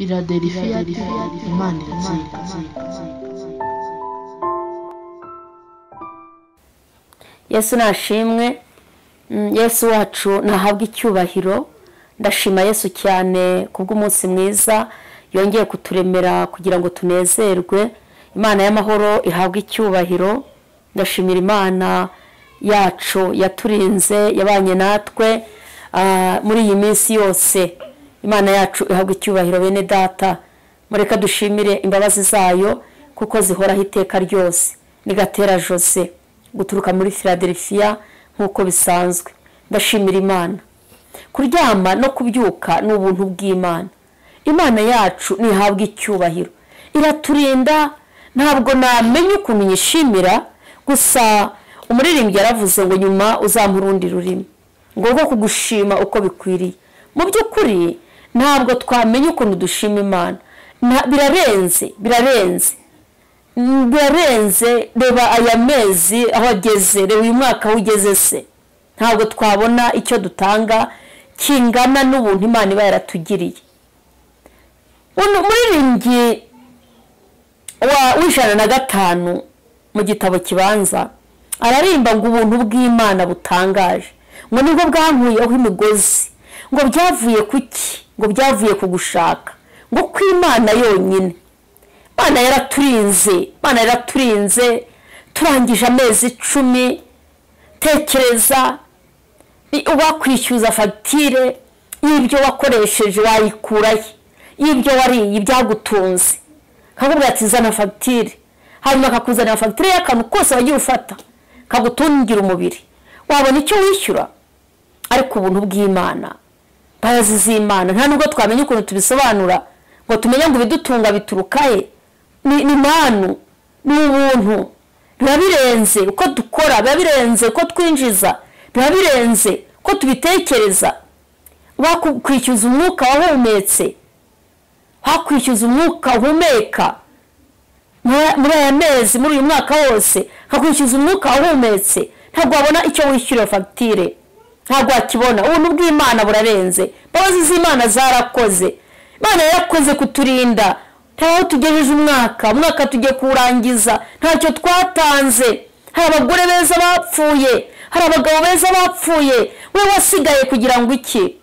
Philadelphia Imana iratsinda. Yesu nashimwe, Yesu wacu nahabwa icyubahiro. Ndashima Yesu cyane kubw'umunsi mwiza yongeye kuturemera kugira ngo tunezerwe. Imana y'amahoro ihabwa icyubahiro. Ndashimira Imana yacu yaturinze, yabanye natwe muri iyi minsi yose. Imana yacu ihabwa icyubahiro bene data. Mureka dushimire imbabazi zayo kuko zihoraho iteka ryose. Ni Gatera Jose guturuka muri Philadelphia nkuko bisanzwe. Ndashimira Imana. Kuryama no kubyuka ni ubuntu bw'Imana. Imana yacu nihabwa icyubahiro. Iraturinda, ntabwo namenye ukuntu nyishimira, gusa umuririmbyi yaravuze ngo nyuma uzamurundi rurimi ngo rwo kugushima uko bikwiriye. Mu by'ukuri ntabwo twamenye ukuntu dushima Imana. Birarenze. Reba aya mezi aho ageze, reba uyu mwaka aho ugeze se. Ntabwo twabona icyo dutanga kingana n'ubuntu Imana iba yaratugiriye. Umuririmbyi w'ijana na gatanu mu gitabo kibanza ararimba ngo ubuntu bw'Imana butangaje, ngo nibwo bwankuyeho imigozi, ngo byavuye kuki, ngo byavuye ku gushaka, ngo kw'Imana yonyine. Imana yaraturinze, turangije amezi 10. Tekereza wakwishyuza fagitire y'ibyo wakoresheje wayikurahe, y'ibyo wariye ibyagutunze. Kakubwira ati zana fagitire, hanyuma akakuzanira fagitire y'akantu kose wagiye ufata kagutungira umubiri, wabona icyo wishyura. Ariko ubuntu bw'Imana, imbabazi z'Imana, nta nubwo twamenye ukuntu tubisobanura ngo tumenye ngo ibidutunga biturukahe. Ni manu, ni ubuntu. Biba birenze uko dukora, biba birenze uko twinjiza, biba birenze uko tubitekereza. Wakwishyuza umwuka wahumetse, wakwishyuza umwuka uhumeka muri aya mezi, muri uyu mwaka wose, hakwishyuza umwuka wahumetse, ntabwo wabona icyo wishyura fagitire, ntabwo wakibona. Ubuntu bw'Imana burarenze. Imbabazi z'Imana zarakoze. Imana yarakoze kuturinda. Ntaho tugejeje umwaka tugiye kurangiza, ntacyo twatanze. Hari abagore beza bapfuye, hari abagabo beza bapfuye, we wasigaye kugira ngo iki?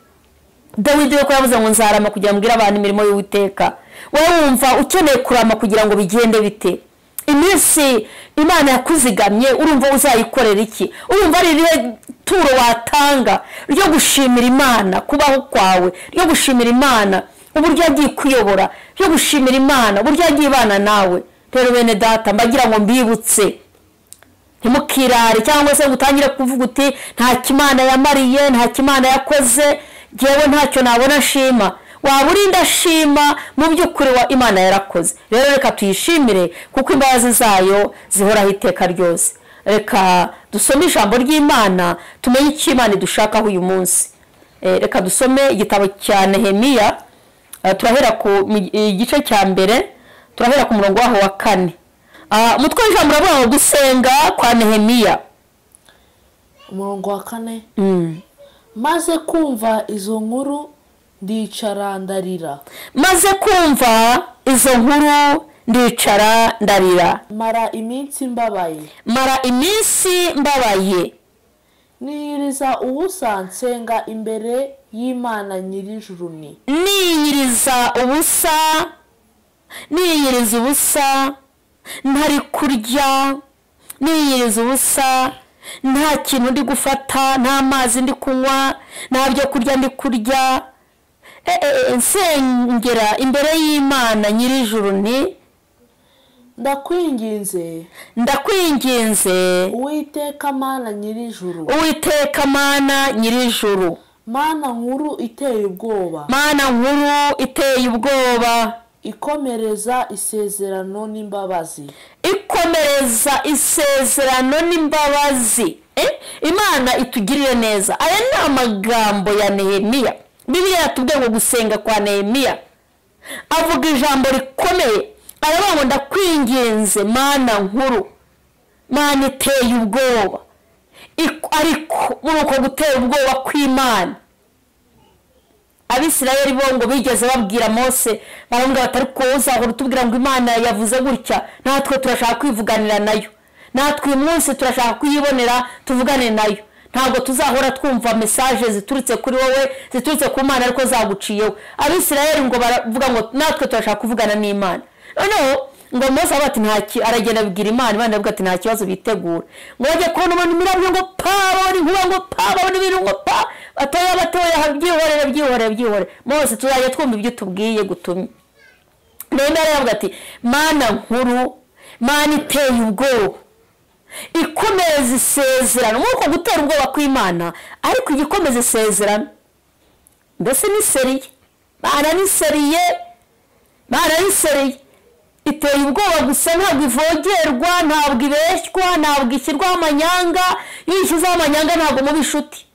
Dawidi we ko yavuze ngo nzarama kugira ngo mbwire abantu imirimo y'Uwiteka. Wowe wumva ukeneye kurama kugira ngo bigende bite? Iminsi Imana yakuzigamye urumva uzayikorera iki? Urumva ari irihe turo watanga ryo gushimira Imana kubaho kwawe, ryo gushimira Imana uburyo yagiye kuyobora, ryo gushimira Imana uburyo yagiye ibana nawe? Rero bene data, mbagira ngo mbibutse, ntimukirare cyangwa se gutangire kuvuga uti nta kimana yamariye, nta kimana yakoze, jewe ntacyo nabona shima. Waba urinda shima, mu by'ukuri wa Imana yarakoze. Rero reka tuyishimire kuko imbabazi zayo zihoraho iteka ryose. Reka dusome ijambo ry'Imana tumenye icyo Imana idushakaho uyu munsi. Reka dusome igitabo cya Nehemiya. Turahera ku igice cya mbere, turahera ku murongo waho wa 4. Umutwe w'ijambo uravuga ngo gusenga kwa Nehemiya. Umurongo wa 4. Maze kumva izo nkuru ndicara ndarira. Maze kumva izo nkuru ndicara ndarira. Mara iminsi mbabaye. Niyiriza ubusa nsenga imbere y'Imana nyirijuru ni. Niyiriza ubusa ntari kurya, niyiriza ubusa, nta kintu ndi gufata, nta mazi ndi kunywa, nta byo kurya ndi kurya. Nsengera imbere y'Imana nyirijuru ni. Ndakwinginze Uwiteka Mana nyirijuru, Mana nkuru iteye ubwoba, ikomereza isezerano n'imbabazi. Imana itugirire neza. Aya ni amagambo ya Nehemiya. Bibiliya yatubwiye ngo gusenga kwa Nehemiya, avuga ijambo rikomeye. Aravuga ngo ndakwinginze Mana nkuru, Mana iteye ubwoba. Ariko muri uko gutera ubwoba kw'Imana abisirayeli bo ngo bigeze babwira Mose baramubwira bati ariko uzahora utubwira ngo Imana yavuze gutya, natwe turashaka kwivuganira nayo, natwe uyu munsi turashaka kuyibonera tuvugane nayo, ntabwo tuzahora twumva mesaje ziturutse kuri wowe ziturutse ku Mana ariko zaguciyeho. Abisirayeli ngo baravuga ngo natwe turashaka kuvugana n'Imana. Noneho ngo Mose abati ntaki aragenda abwira Imana, Imana iravuga ati nta kibazo bitegura. Ngo bajye kubona umuntu mirabyo ngo babone inkuba ngo babone ibintu ngo batoya byihorere. Mose tuzajya twumva ibyo tubwiye gutumye. Nehemiya aravuga ati Mana nkuru, Mana iteye ubwoba, ikomeza isezerano. Nk'uko gutera ubwoba kw'Imana ariko igikomeza isezerano. Mbese ni seriye, Mana ni seriye, iteye ubwoba gusa ntabwo ivogerwa, ntabwo ibeshywa, ntabwo ishyirwaho amanyanga. Iyo ishyizeho amanyanga ntabwo muba inshuti.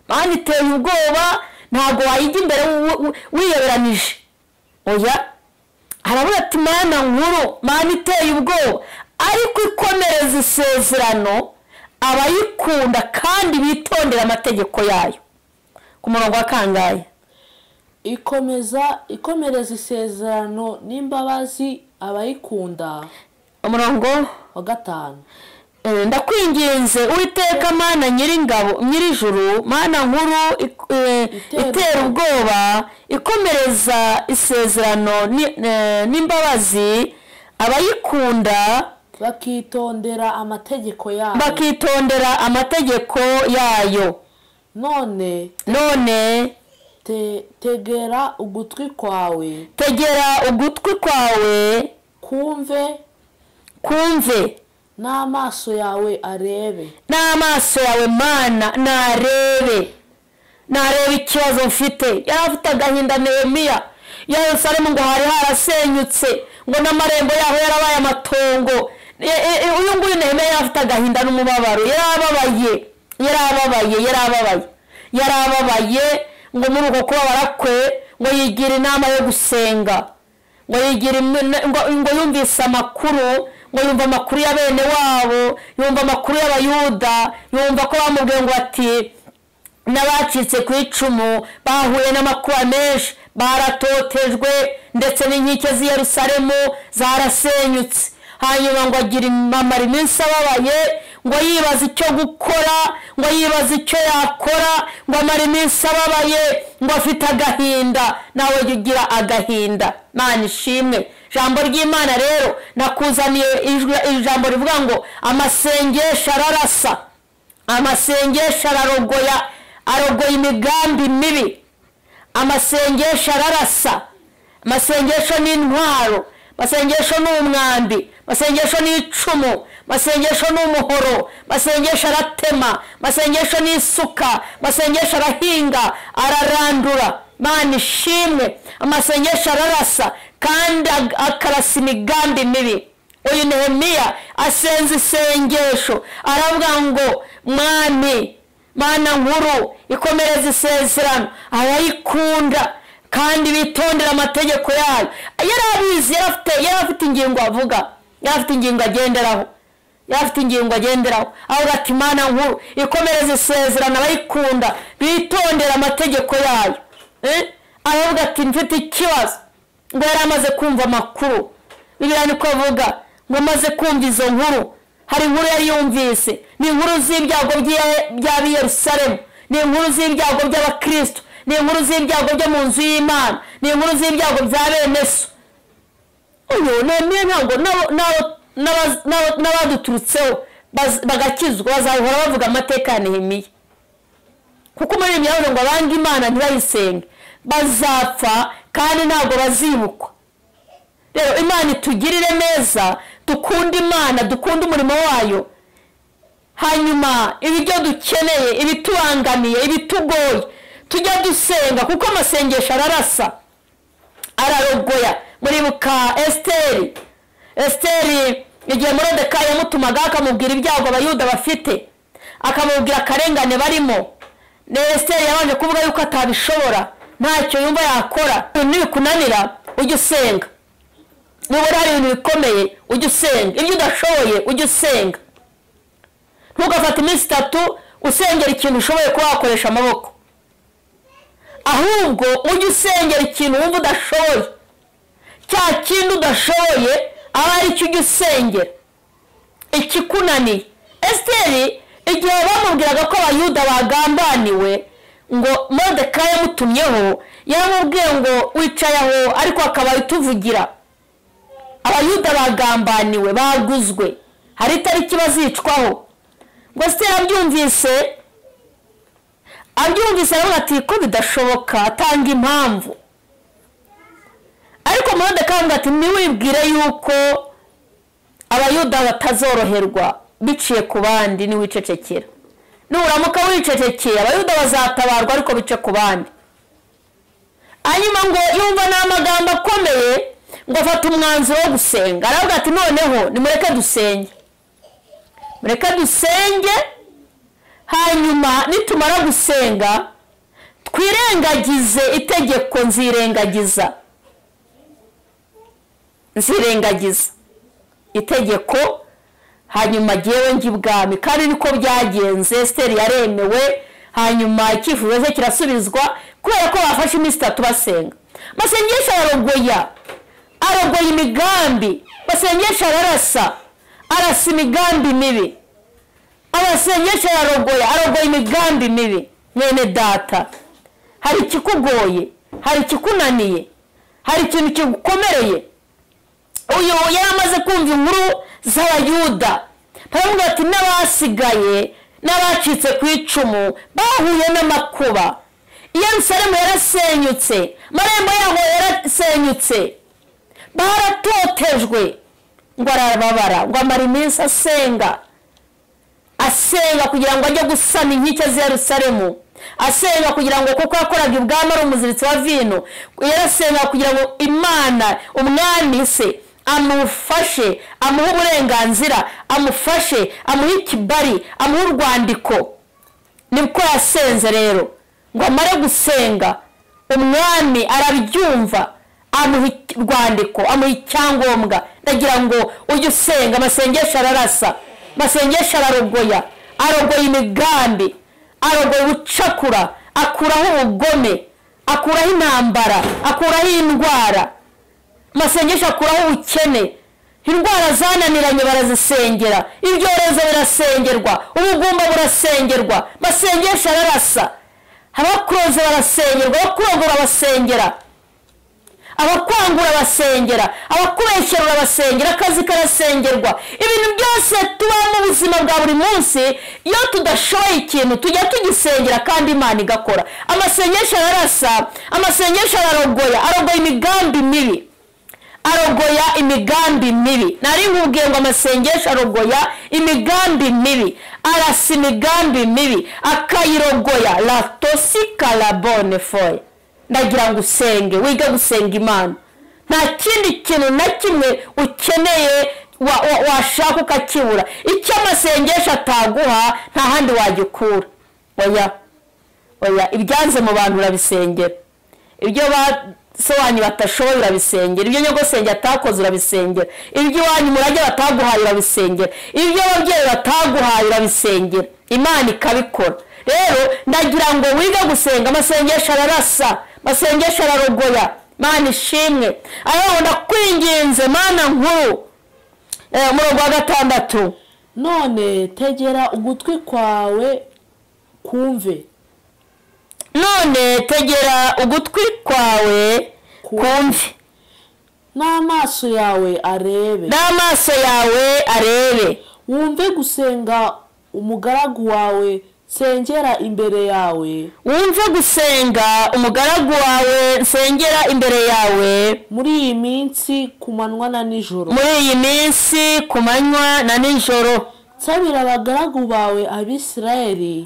Mana iteye ubwoba, ntabwo wayijya imbere wiyoberanije. Oya, aravuga ati Mana nkuru, Mana iteye ubwoba ariko ikomereza isezerano abayikunda kandi bitondera amategeko yayo. Ku murongo wa kangahe? ikomereza isezerano n'imbabazi abayikunda. Umurongo wa 5. Ndakwinginze Uwiteka Mana nyiringabo nyirijuru, Mana nkuru itera ubwoba, ikomereza isezerano n'imbabazi abayikunda bakitondera amategeko yayo. None tegera ugutwi kwawe kumve n'amaso yawe arebe. N'amaso yawe Mana narebe ikibazo mfite. Yari afite agahinda Nehemiya. Yerusalemu ngo hari harasenyutse, ngo n'amarembo yaho yarabaye amatongo. Uyu nguyu Nehemiya yari afite agahinda n'umubabaro, yarababaye ngo muri uko kubabara kwe ngo yigira inama yo gusenga, ngo yumvise amakuru, ngo yumva amakuru ya bene wabo, yumva amakuru y'Abayuda, yumva ko bamubwiye ngo ati n'abacitse ku icumu bahuye n'amakuba menshi, baratotejwe ndetse n'inkike z'i Yerusalemu zarasenyutse. Hanyuma ngo agira amara iminsi ababaye, ngo yibaza icyo gukora, ngo yibaza icyo yakora, ngo amara iminsi ababaye, ngo afite agahinda. Nawe ugira agahinda, Mana ishimwe. Jambo ry'Imana rero nakuzaniye ijambo rivuga ngo amasengesho ararasa, amasengesho arogoya imigambi mibi. Amasengesho ararasa, amasengesho n'intwaro, amasengesho n'umwambi, amasengesho n'icumu, amasengesho n'umuhoro, amasengesho aratema, amasengesho n'isuka, amasengesho arahinga, ararandura. Mana ishimwe, amasengesho ararasa kandi akarasa imigambi mibi. Uyu Nehemiya asenze isengesho aravuga ngo Mwami Mana nkuru ikomereza isezerano abayikunda kandi bitondera amategeko yayo. Yarabizi, yari afite ingingo avuga, yari afite ingingo agenderaho, avuga ati Mana nkuru ikomereza isezerano abayikunda bitondera amategeko yayo. Aravuga ati mfite ikibazo. Ngo yari amaze kumva amakuru, Bibiliya niko avuga ngo amaze kumva izo nkuru. Hari inkuru yari yumvise, ni inkuru z'ibyago by'ab'i Yerusalemu, ni inkuru z'ibyago by'Abakristo, ni inkuru z'ibyago byo mu nzu y'Imana, ni inkuru z'ibyago bya bene so. Uyu Nehemiya ntabwo n'abaduturutseho bagakizwa bazahora bavuga amateka ya Nehemiya, kuko muri Nehemiya ngo abanga Imana ntibayisenge bazapfa kandi ntabwo bazibukwa. Rero Imana itugirire neza, dukunda Imana, dukunda umurimo wayo, hanyuma ibyo dukeneye, ibitubangamiye, ibitugoye tujya dusenga, kuko amasengesho ararasa, ararogoya. Muribuka Esiteri igihe Moridekayi yamutumaga akamubwira ibyago Abayuda bafite, akamubwira akarengane barimo. Esiteri yabanje kuvuga yuko atabishobora, ntacyo yumva yakora. Nibikunanira ujye usenga, nubura hari ibintu bikomeye ujye usenga, ibyo udashoboye ujye usenga. Ntugafate iminsi 3 usengera ikintu ushoboye kuba wakoresha amaboko. ahubwo ujye usengera ikintu wumva udashoboye, cya kintu udashoboye aba ari cyo ujya usengera, ikikunaniye. Esiteri igihe bamubwiraga ko abayuda bagambaniwe ngo Moridekayi yamutumyeho, yaramubwiye ngo wicaye aho ariko akaba ituvugira, abayuda bagambaniwe baguzwe, hari itariki bazicwaho. ngo Esiteri abyumvise aravuga ati ko bidashoboka, atanga impamvu. Ariko Moridekayi aravuga ati ntiwibwire yuko abayuda batazoroherwa biciye ku bandi, niwicecekera. Nuramuka wicecekeye abayuda bazatabarwa ariko bice ku bandi. Hanyuma ngo yumva n'amagambo akomeye, ngo afata umwanzuro wo gusenga. Aravuga ati noneho nimureke dusenge, mureke dusenge, hanyuma nitumara gusenga twirengagize itegeko nzirengagiza itegeko, hanyuma jyewe njye ibwami. Kandi niko byagenze, Esiteri yaremewe, hanyuma icyifuzo cye kirasubizwa kubera ko bafashe iminsi 3 basenga. Masengesha arogoye imigambi, masengesha arasa imigambi mibi, amasengesha arogoye imigambi mibi. Mwene data, hari ikikugoye, hari ikikunaniye, hari ikintu kigukomereye. Uyu yaramaze kumva inkuru z'abayuda, baravuga ati n'abasigaye n'abacitse ku icumu bahuye n'amakuba. Yerusalemu yarasenyutse, marembo yaho yarasenyutse, baratotejwe. Ngo arababara, ngo amara iminsi asenga kugira ngo ajye gusana inkike za Yerusalemu, asenga kugira ngo kuko yakoraga ibwami ari umuziritsi wa vino, yarasenga kugira ngo Imana umwami se amufashe, amuhe uburenganzira, amufashe, amuhe ikibari, amuhe urwandiko. Nibwo yasenze rero, ngo amare gusenga umwami arabyumva, amuhe urwandiko, amuhe icyangombwa. Ndagira ngo ujye usenga, amasengesho ararasa, amasengesho arogoye imigambi, arogoye ubucakura, akuraho ubugome, akuraho intambara, akuraho indwara. Amasengesho akuraho ubukene, indwara zananiranye barazisengera, ibyorezo birasengerwa, ubugumba burasengerwa. Amasengesho ararasa, abakuroze barasengerwa, abakurogora basengera, abakwangura basengera, abakubeshyera basengera, akazi karasengerwa. Ibintu byose tuba mu buzima bwa buri munsi, iyo tudashoboye ikintu tujya tugisengera kandi Imana igakora. Amasengesho ararasa, amasengesho arogoye imigambi mibi. Nari nkubwiye ngo amasengesho arogoya imigambi mibi, arasa imigambi mibi, akayirogoya. La tosika la bonne foi. Ndagira ngo usenge, wiga gusenga Imana. Nta kindi kintu na kimwe ukeneye washaka ukakibura. Icyo amasengesho ataguha nta handi wagikura. Oya, ibyanze mu bantu urabisengera, ibyo basobanyi batashoboye urabisengera, ibyo nyogosenge atakoze urabisengera, ibyo iwanyu murage bataguhaye urabisengera, ibyo ababyeyi bataguhaye urabisengera, Imana ikabikora. Rero ndagira ngo wige gusenga. Amasengesho ararasa, amasengesho ararogoya. Mana ishimwe. Aho ndakwinginze Mana nkuru, umurongo wa 6, none tegera ugutwi kwawe kumve. None tegera ugutwi kwawe kumve, n'amaso yawe arebe, wumve gusenga umugaragu wawe sengera imbere yawe. Wumve gusenga umugaragu wawe nsengera imbere yawe muri iyi minsi ku manywa na nijoro. Nsabira abagaragu bawe Abisirayeli,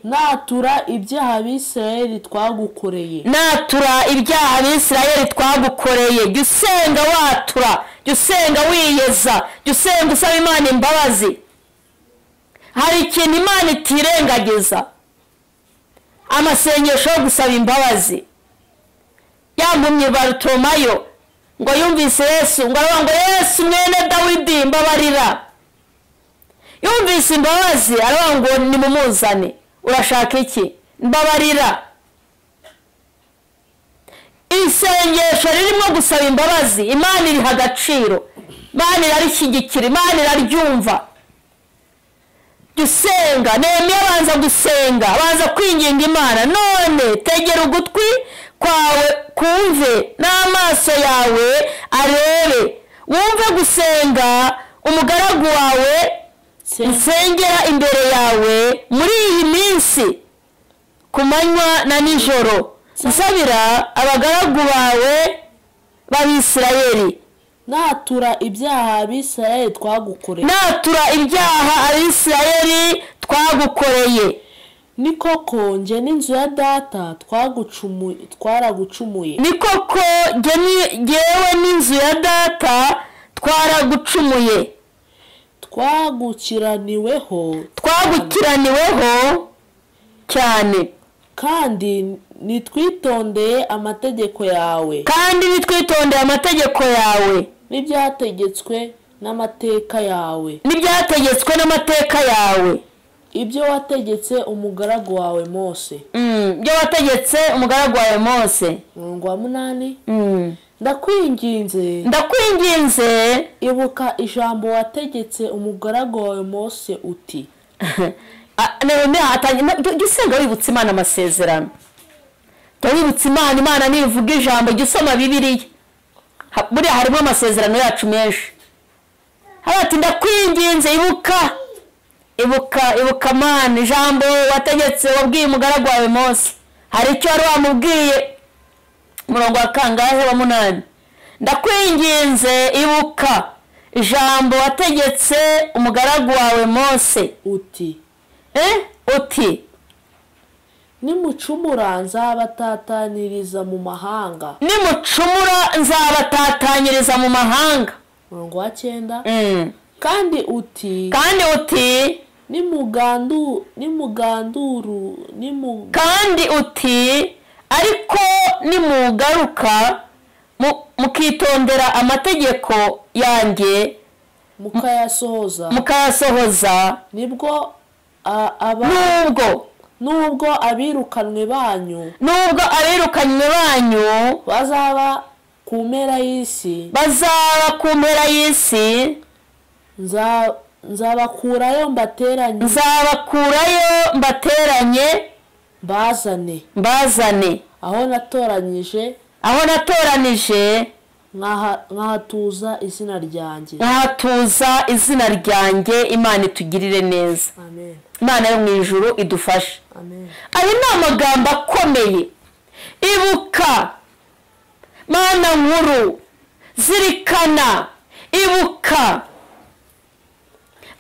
natura ibyaha Abisirayeli twagukoreye. Jya usenga watura, jya usenga wiyeza, jya usenga usaba Imana imbabazi. Hari ikintu Imana itirengagiza, amasengesho yo gusaba imbabazi. Yampumye Barutimayo ngo yumvise Yesu, ngo aravuga ngo Yesu mwene Dawidi mbabarira. Yumvise imbabazi aravuga ngo nimumuzane. urashaka iki? Mbabarira. Isengesho ririmo gusaba imbabazi Imana iriha agaciro, Imana irarishyigikira, Imana iraryumva. Dusenga, Nehemiya abanza gusenga, abanza kwinginga Imana. None tegera ugutwi kwawe kumve, n'amaso yawe arebe, wumve gusenga umugaragu wawe nsengera imbere yawe muri iyi minsi ku manywa na nijoro, nsabira abagaragu bawe b'Abisirayeli. natura ibyaha Abisirayeli twagukoreye. Natura ibyaha Abisirayeli twagukoreye. Ni koko nge n'inzu ya data twaragucumuye. Ni koko jyewe n'inzu ya data twaragucumuye. Twagukiraniweho cyane. kandi nitwitondeye amategeko yawe n'ibyategetswe n'amateka yawe, ibyo wategetse umugaragu wawe Mose. Umurongo wa 8. Ndakwinginze ibuka ijambo wategetse umugaragu wawe Mose uti. Gisenga wibutsa Imana amasezerano. Wibutsa Imana nivuga ijambo, gisoma Bibiliya. Buriya harimo amasezerano yacu menshi. Ati ndakwinginze ibuka Mana ijambo wategetse wabwiye umugaragu wawe Mose. Hari icyo wari wamubwiye. Umurongo wa kangahe wa 8. Ndakwinginze ibuka ijambo wategetse umugaragu wawe Mose uti. Uti nimucumura nzabatataniriza mu mahanga. Umurongo wa 9. kandi uti ariko nimugaruka mukitondera amategeko yanjye mukayasohoza, nubwo abirukanywe banyu bazaba ku mpera y'isi, nzabakurayo mbateranye mbazane aho natoranije nkahatuza izina ryanjye. Imana itugirire neza. Amen. Imana yo mu ijuru idufashe. Amen. Ayo ni amagambo akomeye. Ibuka Mana nkuru, zirikana, ibuka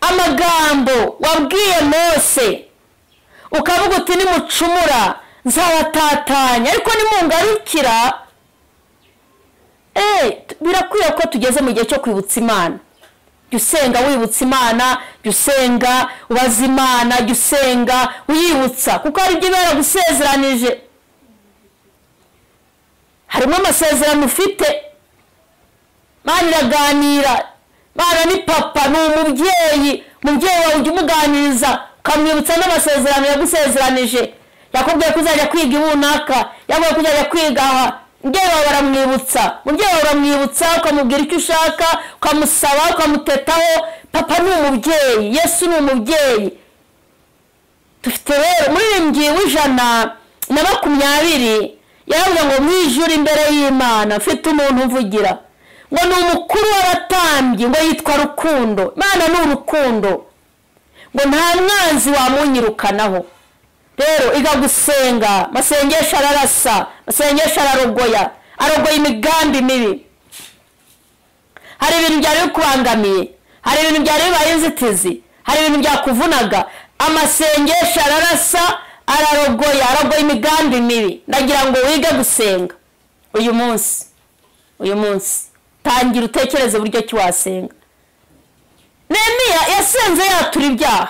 amagambo wabwiye Mose, ukavuga uti nimucumura nzabatatanya, ariko nimungarukira. Birakwiye ko tugeze mu gihe cyo kwibutsa Imana. Jusenga wibutsa Imana, jusenga ubaza Imana, jusenga uyibutsa, kuko hari ibyo baragusezeranije. Harimo amasezerano ufite. Imana iraganira. Imana ni papa, ni umubyeyi wawe, ujya umuganiriza ukamwibutsa n'amasezerano yagusezeranije. Yakubwiye ko uzajya kwiga ibunaka, yakubwiye ko uzajya kwiga aha. Umubyeyi wawe uramwibutsa, ukamubwira icyo ushaka, ukamusaba, ukamutetaho. Papa ni umubyeyi, Yesu ni umubyeyi. Dufite rero umuririmbyi w'120 yaravuga ngo mwijure imbere y'Imana mfite umuntu uvugira, ngo ni umukuru w'abatambyi, ngo yitwa Rukundo. Imana ni urukundo, ngo nta mwanzi wamunyirukanaho. Rero iga gusenga, masengesho ararasa, masengesho ararogoya imigambi mibi. Hari ibintu byari bikubangamiye, hari ibintu byari bibaye inzitizi, hari ibintu byakuvunaga. Amasengesho ararasa, ararogoya imigambi mibi. Ndagira ngo wige gusenga uyu munsi. Tangira utekereze buryo ki wasenga. Nehemiya yasenze yatura ibyaha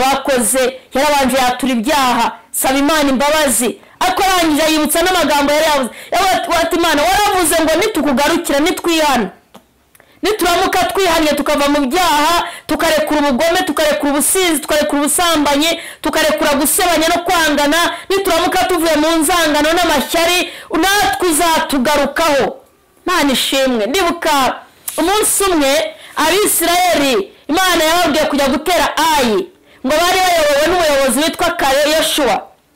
bakoze, yarabanje yatura ibyaha, saba Imana imbabazi, ariko arangije yibutsa n'amagambo yari yavuze. Ati Imana waravuze ngo nitukugarukira nitwihana nituramuka twihanye tukava mu byaha, tukarekura ubugome, tukarekura ubusinzi, tukarekura ubusambanyi, tukarekura gusebanya no kwangana, nituramuka tuvuye mu nzangano n'amashyari, natwe uzatugarukaho. Imana ishimwe. Ndibuka umunsi umwe Abisirayeli Imana yababwiye kujya gutera Ayi, ngo bari bayobowe n'umuyobozi witwa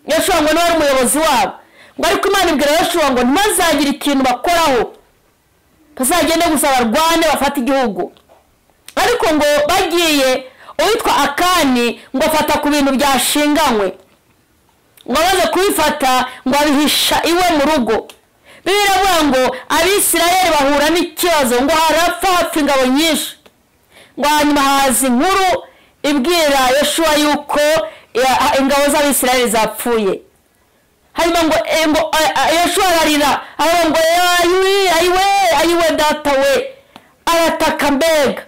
Yoshua ngo niwe ari umuyobozi wabo, ngo ariko Imana ibwira Yoshua ngo ntibazagire ikintu bakoraho, bazagende gusa barwane bafata igihugu. Ariko ngo bagiye, uwitwa Akani ngo afata ku bintu byashinganywe, ngo amaze kubifata ngo abihisha iwe mu rugo. Bibiliya iravuga ngo Abisirayeli bahura n'ikibazo, ngo hapfa ingabo nyinshi, ngo hanyuma haza inkuru ibwira Yoshua yuko ingabo z'Abisirayeli zapfuye. Hanyuma ngo Yoshua ararira, aho ngo ayiwe data we, arataka mbega,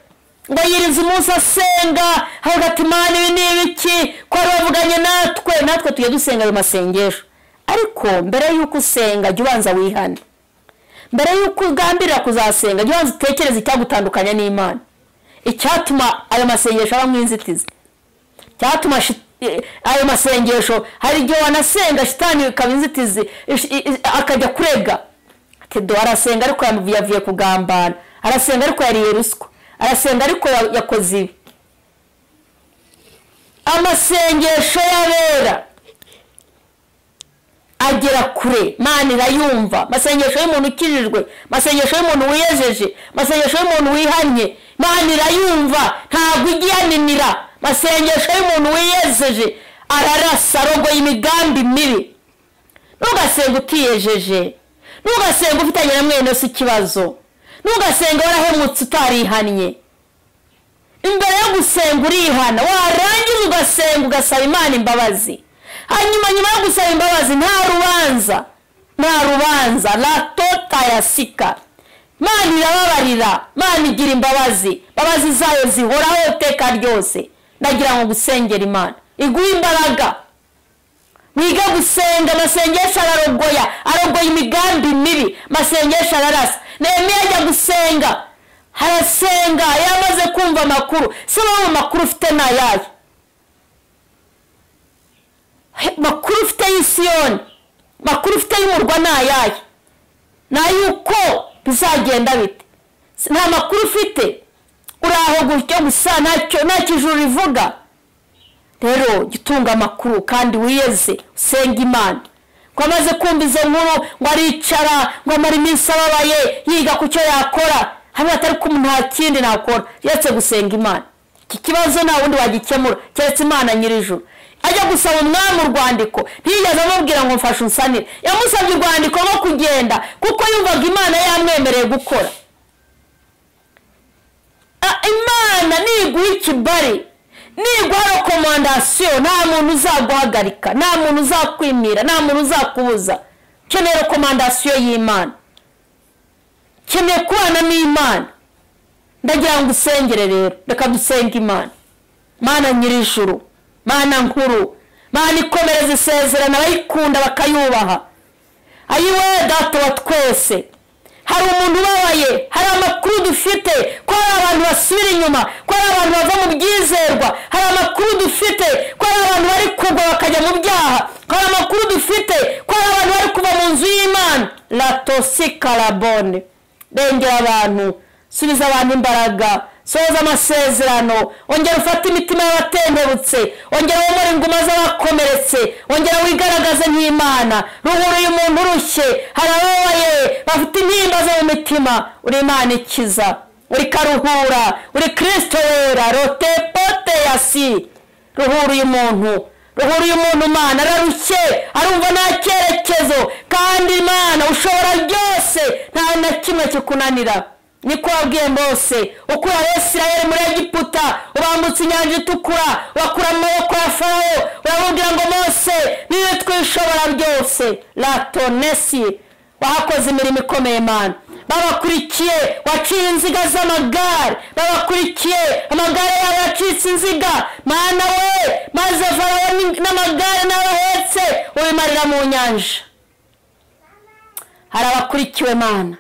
ngo yiriza umunsi asenga, hagati Imana ibi ni ibiki ko bavuganye natwe tujye dusenga ayo masengesho. Ariko mbere yuko usenga jya ubanza wihane. Mbere yuko ugambirira kuzasenga jya ubanza utekereze icyagutandukanya n'Imana, icyatuma ayo masengesho aba mwinzitizi, cyatuma ayo masengesho hari igihe wanasenga shitani ikaba inzitizi akajya kurega ati do arasenga ariko yavuye kugambana, arasenga ariko yariye ruswa, arasenga ariko yakoze ibi. Amasengesho y'abera agera kure, Imana irayumva. Amasengesho y'umuntu ukijijwe, amasengesho y'umuntu wiyejeje, amasengesho y'umuntu wihanye, Imana irayumva, ntabwo igihaninira. Amasengesho y'umuntu wiyejeje ararasa, arogoye imigambi mibi. Ntugasenga utiyejeje, ntugasenga ufitanye na mwene se ikibazo, ntugasenga warahemutse utarihannye. Imbere yo gusenga urihana, warangiza ugasenga ugasaba Imana imbabazi. Hanyuma nyuma yo gusaba imbabazi nta rubanza la tota yasika. Imana irababarira, Imana igira imbabazi zayo zihoraho iteka ryose. Ndagira ngo gusengera Imana iguha imbaraga, wiga gusenga. Amasengesho arogoya imigambi mibi, amasengesho ararasa. Nehemiya ajya gusenga, harasenga, yamaze kumva amakuru. Se wowe amakuru ufite n'ayahe? Makuru ufite y'Isiyoni, makuru ufite y'umurwa n'ayahe? Nayuko bizagenda bite? Nta makuru ufite, uraho gutyo gusa nta kijuru rivuga. Rero gitunga amakuru kandi wiyeze usenga Imana. Ko amaze kumva izo nkuru ngo aricara ngo amara iminsi ababaye yiga ku cyo yakora, hamwe atari ko nta kindi nakora yetse gusenga Imana. Iki kibazo nta wundi wagikemura keretse Imana nyir'ijuru. Ajya gusaba umwami urwandiko, ntiyigeze amubwira ngo mfashe unsanire, yamusabye urwandiko rwo kugenda kuko yumvaga Imana yamwemereye gukora. Imana niguha ikibari, niguha rekomandasiyo, nta muntu uzaguhagarika, nta muntu uzakwimira, nta muntu uzakubuza. Keneye rekomandasiyo y'Imana, keneye kubana n'Imana. Ndagira ngo usengere rero, reka dusenga Imana. Mana nyir'ijuru, Mana nkuru, Mana ikomereza isezerano abayikunda bakayubaha. Ayiwe data wa twese, hari umuntu ubabaye, hari amakuru dufite ko hari abantu basubira inyuma, ko hari abantu bava mu byizerwa, hari amakuru dufite ko hari abantu bari kugwa bakajya mu byaha, ko hari amakuru dufite ko hari abantu bari kuva mu nzu y'Imana. Latosikarabone, rengera abantu, subiza abantu imbaraga, soza amasezerano, ongera ufate imitima y'abatendebutse, ongera womora inguma z'abakomeretse, ongera wigaragaze nk'Imana. Ruhura umuntu urushye, hari ababaye bafite intimba zo mu mitima, uri Imana ikiza, uri karuhura, uri Kristo wera. Rotepote yasi, ruhura uyu muntu Imana ararushye, arumva nta cyerekezo, kandi Imana ushobora byose, nta na kimwe kikunanira. Niko wabwiye Mose, ukura Abisirayeli muri Egiputa, ubambutsa inyanja itukura, bakura mu maboko ya Farawo, urababwira ngo Mose niwe twishobora byose. Latonesi, wahakoze imirimo ikomeye Mana. Babakurikiye, waciye inziga z'amagare, babakurikiye, amagare yabo yacitse inziga, Mana we, maze Farawo n'amagare n'abahetse ubimarira mu nyanja. Hari abakurikiwe Mana,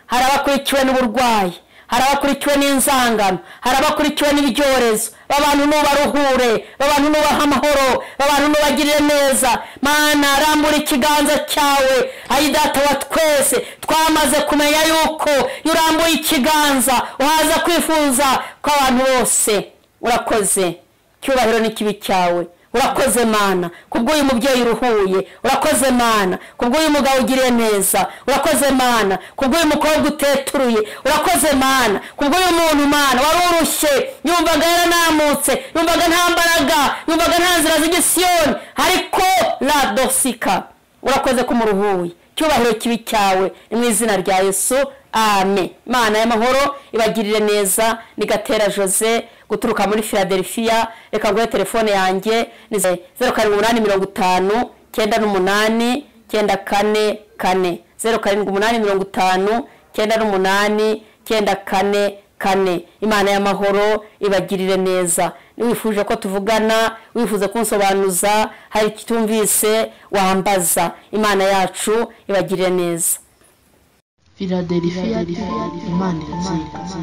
hari abakurikiwe n'uburwayi, hari abakurikiwe n'inzangano, hari abakurikiwe n'ibyorezo. Abantu nubaruhure, abantu nubaha amahoro, abantu nubagirire neza. Mana, rambura ikiganza cyawe. Ayi data wa twese, twamaze kumenya yuko yurambuye ikiganza uhaza kwifuza kw'abantu bose. Urakoze, cyubahiro n'ikibi cyawe. Urakoze Mana kubw'uyu mubyeyi uruhuye. Urakoze Mana kubw'uyu mugabo ugiriye neza. Urakoze Mana kubw'uyu mukobwa uteturuye. Urakoze Mana kubw'uyu muntu Mana wari urushye, yumvaga yaranamutse, yumvaga nta mbaraga, yumvaga nta nzira z'igisiyoni, ariko la dosika. Urakoze kumuruhuye. Cyubahiro kibi cyawe mu izina rya Yesu, amen. Mana y'amahoro ibagirire neza. Ni Gatera Jose guturuka muri Philadelphia. Reka nguhe telefone yanjye ni 0785 98 944 0785 98 944. Imana y'amahoro ibagirire neza. Niwifuje ko tuvugana, wifuza kunsobanuza, hari kitumvise wambaza. Imana yacu ibagirire neza. Philadelphia, Imana irakiza.